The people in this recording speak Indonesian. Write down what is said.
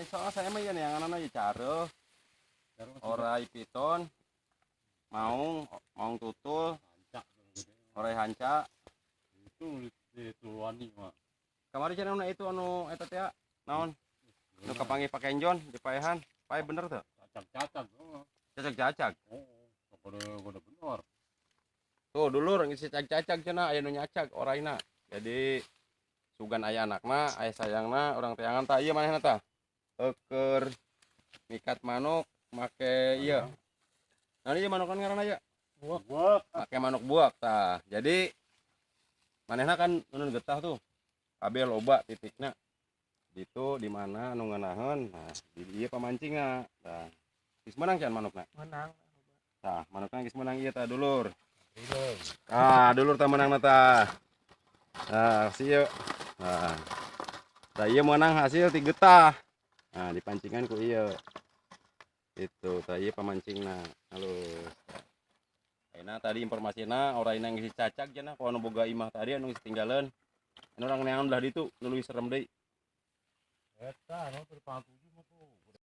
soalnya saya mah yang anak aja cara orai piton maung tutul orai hanca itu wani mah kamari cenah itu anu eta teh naon nu kapanggih pakai enjon di paehan pae bener tuh cacak cacak-cacak udah bener tuh dulur ngisi cacak-cacak cenah aya nu nyacak oraina jadi sugan aya anakna aya sayangna urang teangan tah ieu manehna tah eker mikat manuk make ieu nah ieu manukan ngaranna aya buak make manuk buak tah jadi manehna kan nun getah tuh kabeh loba titikna itu di mana anu ngeunaheun nah di ieu pamancingna tah geus menang can manukna menang tah manukna geus menang ieu tah dulur dulur tah menangna tah nah sieu nah tah ieu menang hasil ti getah nah dipancingan ku ieu itu tah ieu pamancingna halus ayeuna tadi informasina oraina geus cacak cenah ku anu boga imah tadi anu geus tinggalin anu urang neangan belah ditu nu leuwih serem deui eta no terpangku